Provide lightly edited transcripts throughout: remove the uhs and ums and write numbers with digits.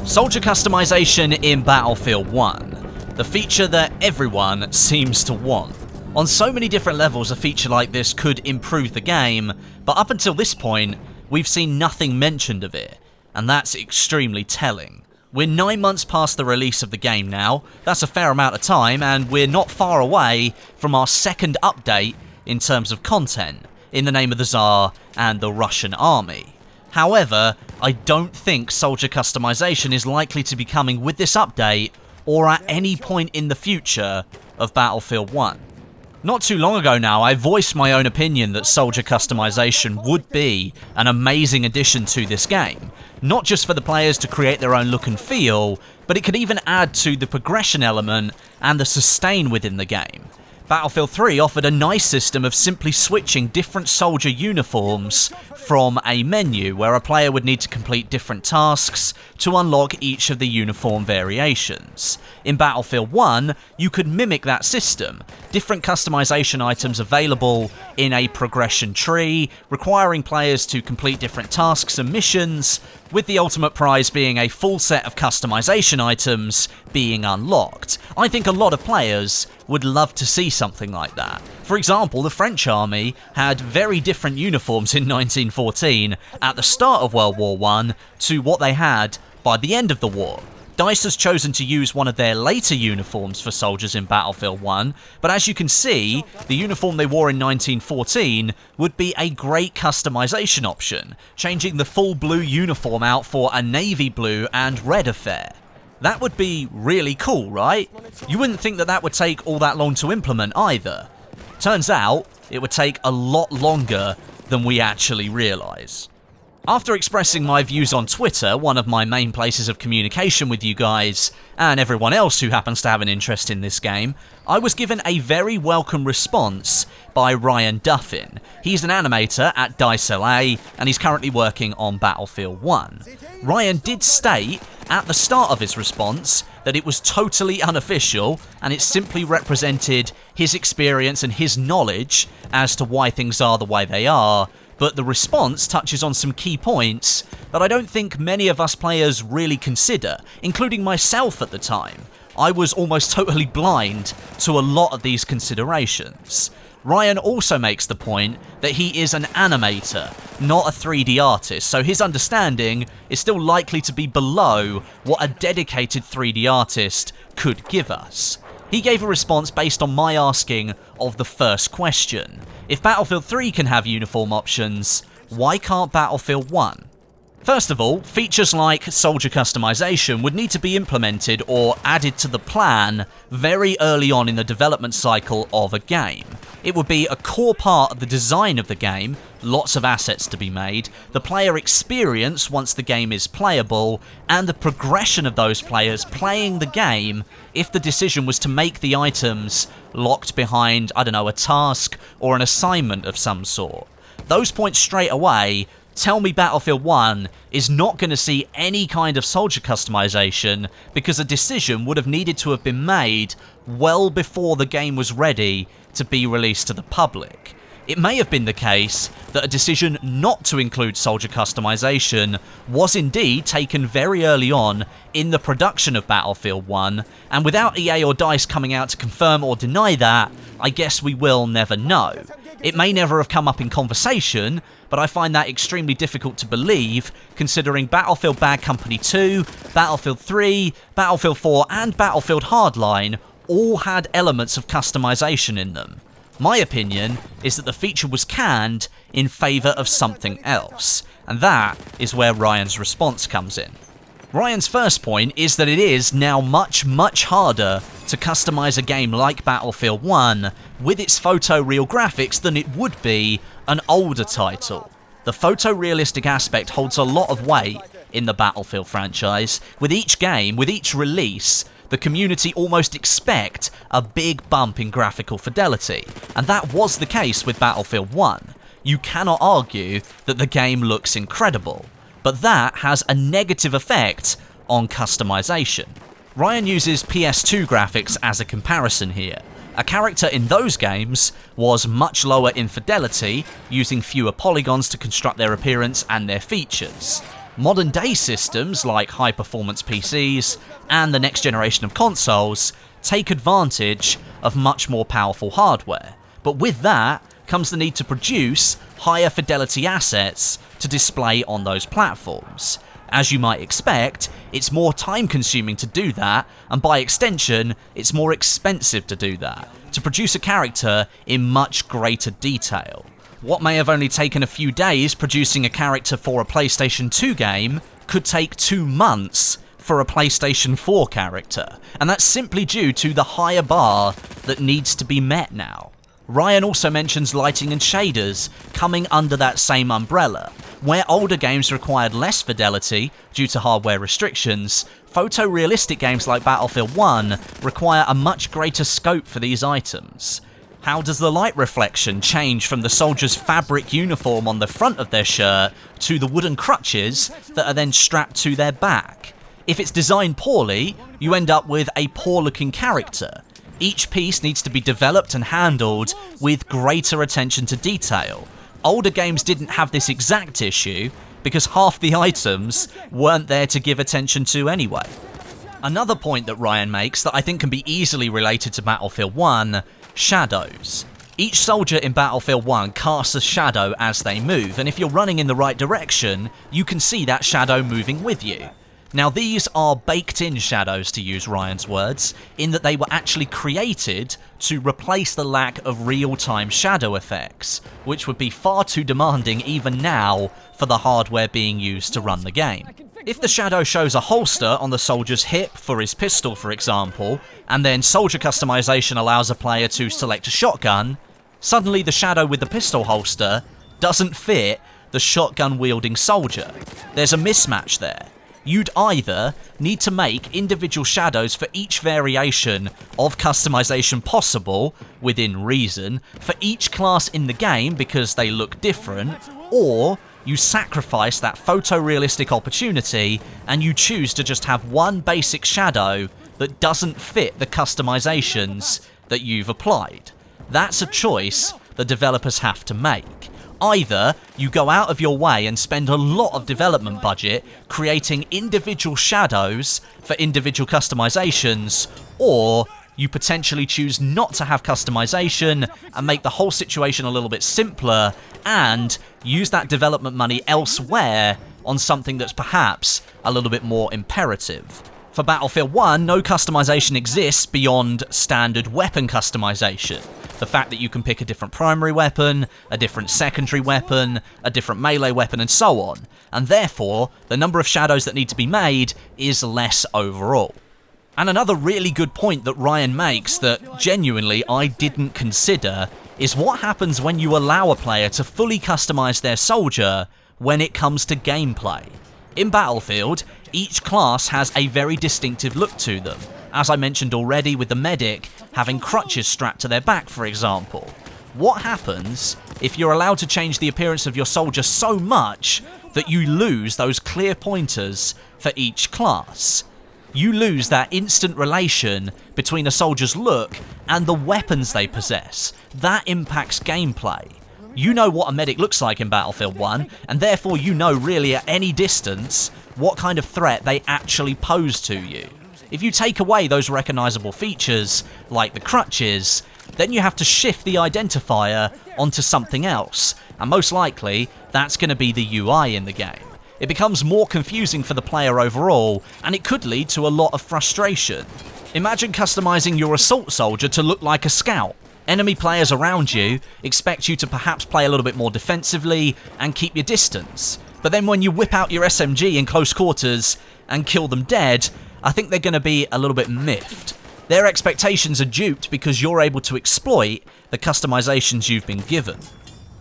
Soldier customization in Battlefield 1, the feature that everyone seems to want. On so many different levels, a feature like this could improve the game, but up until this point, we've seen nothing mentioned of it, and that's extremely telling. We're 9 months past the release of the game now, that's a fair amount of time, and we're not far away from our second update in terms of content, in the name of the Tsar and the Russian army. However, I don't think soldier customization is likely to be coming with this update or at any point in the future of Battlefield 1. Not too long ago now, I voiced my own opinion that soldier customization would be an amazing addition to this game. Not just for the players to create their own look and feel, but it could even add to the progression element and the sustain within the game. Battlefield 3 offered a nice system of simply switching different soldier uniforms from a menu, where a player would need to complete different tasks to unlock each of the uniform variations. In Battlefield 1, you could mimic that system. Different customization items available in a progression tree, requiring players to complete different tasks and missions, with the ultimate prize being a full set of customization items being unlocked. I think a lot of players would love to see something like that. For example, the French army had very different uniforms in 1914 at the start of World War I to what they had by the end of the war. DICE has chosen to use one of their later uniforms for soldiers in Battlefield 1, but as you can see, the uniform they wore in 1914 would be a great customization option, changing the full blue uniform out for a navy blue and red affair. That would be really cool, right? You wouldn't think that that would take all that long to implement either. Turns out, it would take a lot longer than we actually realise. After expressing my views on Twitter, one of my main places of communication with you guys, and everyone else who happens to have an interest in this game, I was given a very welcome response by Ryan Duffin. He's an animator at DICE LA, and he's currently working on Battlefield 1. Ryan did state at the start of his response that it was totally unofficial, and it simply represented his experience and his knowledge as to why things are the way they are, but the response touches on some key points that I don't think many of us players really consider, including myself at the time. I was almost totally blind to a lot of these considerations. Ryan also makes the point that he is an animator, not a 3D artist, so his understanding is still likely to be below what a dedicated 3D artist could give us. He gave a response based on my asking of the first question. If Battlefield 3 can have uniform options, why can't Battlefield 1? First of all, features like soldier customization would need to be implemented or added to the plan very early on in the development cycle of a game. It would be a core part of the design of the game, lots of assets to be made, the player experience once the game is playable, and the progression of those players playing the game if the decision was to make the items locked behind, I don't know, a task or an assignment of some sort. Those points straight away tell me Battlefield 1 is not going to see any kind of soldier customization because a decision would have needed to have been made well before the game was ready to be released to the public. It may have been the case that a decision not to include soldier customization was indeed taken very early on in the production of Battlefield 1, and without EA or DICE coming out to confirm or deny that, I guess we will never know. It may never have come up in conversation, but I find that extremely difficult to believe, considering Battlefield Bad Company 2, Battlefield 3, Battlefield 4 and Battlefield Hardline all had elements of customization in them. My opinion is that the feature was canned in favour of something else, and that is where Ryan's response comes in. Ryan's first point is that it is now much harder to customize a game like Battlefield 1 with its photoreal graphics than it would be an older title. The photorealistic aspect holds a lot of weight in the Battlefield franchise. With each game, with each release, the community almost expect a big bump in graphical fidelity, and that was the case with Battlefield 1. You cannot argue that the game looks incredible, but that has a negative effect on customization. Ryan uses PS2 graphics as a comparison here. A character in those games was much lower in fidelity, using fewer polygons to construct their appearance and their features. Modern day systems like high-performance PCs and the next generation of consoles take advantage of much more powerful hardware, but with that comes the need to produce higher fidelity assets to display on those platforms. As you might expect, it's more time consuming to do that, and by extension, it's more expensive to do that, to produce a character in much greater detail. What may have only taken a few days producing a character for a PlayStation 2 game could take 2 months for a PlayStation 4 character, and that's simply due to the higher bar that needs to be met now. Ryan also mentions lighting and shaders coming under that same umbrella. Where older games required less fidelity due to hardware restrictions, photorealistic games like Battlefield 1 require a much greater scope for these items. How does the light reflection change from the soldier's fabric uniform on the front of their shirt to the wooden crutches that are then strapped to their back? If it's designed poorly, you end up with a poor-looking character. Each piece needs to be developed and handled with greater attention to detail. Older games didn't have this exact issue because half the items weren't there to give attention to anyway. Another point that Ryan makes that I think can be easily related to Battlefield 1: shadows. Each soldier in Battlefield 1 casts a shadow as they move, and if you're running in the right direction, you can see that shadow moving with you. Now these are baked-in shadows, to use Ryan's words, in that they were actually created to replace the lack of real-time shadow effects, which would be far too demanding even now for the hardware being used to run the game. If the shadow shows a holster on the soldier's hip for his pistol, for example, and then soldier customization allows a player to select a shotgun, suddenly the shadow with the pistol holster doesn't fit the shotgun-wielding soldier. There's a mismatch there. You'd either need to make individual shadows for each variation of customization possible, within reason, for each class in the game because they look different, or you sacrifice that photorealistic opportunity and you choose to just have one basic shadow that doesn't fit the customizations that you've applied. That's a choice the developers have to make. Either you go out of your way and spend a lot of development budget creating individual shadows for individual customizations, or you potentially choose not to have customization and make the whole situation a little bit simpler and use that development money elsewhere on something that's perhaps a little bit more imperative. For Battlefield 1, no customization exists beyond standard weapon customization. The fact that you can pick a different primary weapon, a different secondary weapon, a different melee weapon, and so on. And therefore, the number of shadows that need to be made is less overall. And another really good point that Ryan makes that genuinely I didn't consider is what happens when you allow a player to fully customize their soldier when it comes to gameplay. In Battlefield, each class has a very distinctive look to them. As I mentioned already with the medic having crutches strapped to their back, for example. What happens if you're allowed to change the appearance of your soldier so much that you lose those clear pointers for each class? You lose that instant relation between a soldier's look and the weapons they possess. That impacts gameplay. You know what a medic looks like in Battlefield 1, and therefore you know really at any distance what kind of threat they actually pose to you. If you take away those recognizable features, like the crutches, then you have to shift the identifier onto something else, and most likely that's going to be the UI in the game. It becomes more confusing for the player overall, and it could lead to a lot of frustration. Imagine customizing your assault soldier to look like a scout. Enemy players around you expect you to perhaps play a little bit more defensively and keep your distance. But then when you whip out your SMG in close quarters and kill them dead, I think they're going to be a little bit miffed. Their expectations are duped because you're able to exploit the customizations you've been given.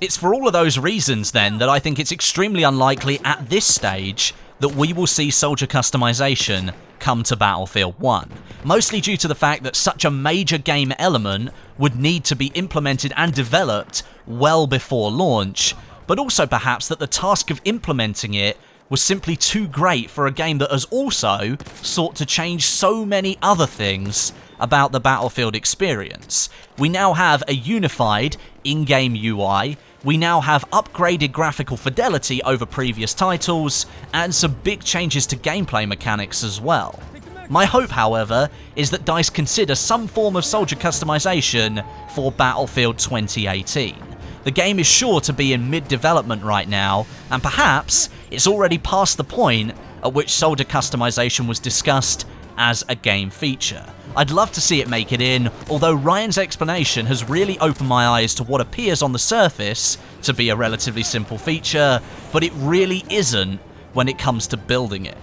It's for all of those reasons then that I think it's extremely unlikely at this stage that we will see soldier customization come to Battlefield 1. Mostly due to the fact that such a major game element would need to be implemented and developed well before launch, but also perhaps that the task of implementing it was simply too great for a game that has also sought to change so many other things about the Battlefield experience. We now have a unified in-game UI, We now have upgraded graphical fidelity over previous titles, and some big changes to gameplay mechanics as well. My hope, however, is that DICE consider some form of soldier customization for Battlefield 2018. The game is sure to be in mid-development right now, and perhaps it's already past the point at which soldier customization was discussed as a game feature. I'd love to see it make it in, although Ryan's explanation has really opened my eyes to what appears on the surface to be a relatively simple feature, but it really isn't when it comes to building it.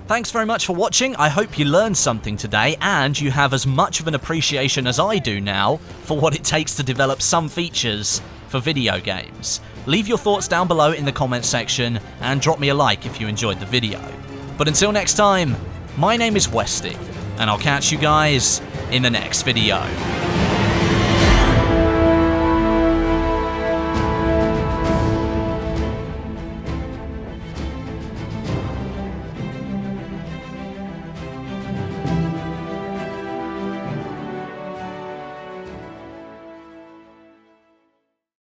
Thanks very much for watching. I hope you learned something today and you have as much of an appreciation as I do now for what it takes to develop some features for video games. Leave your thoughts down below in the comments section and drop me a like if you enjoyed the video. But until next time, my name is Westie, and I'll catch you guys in the next video.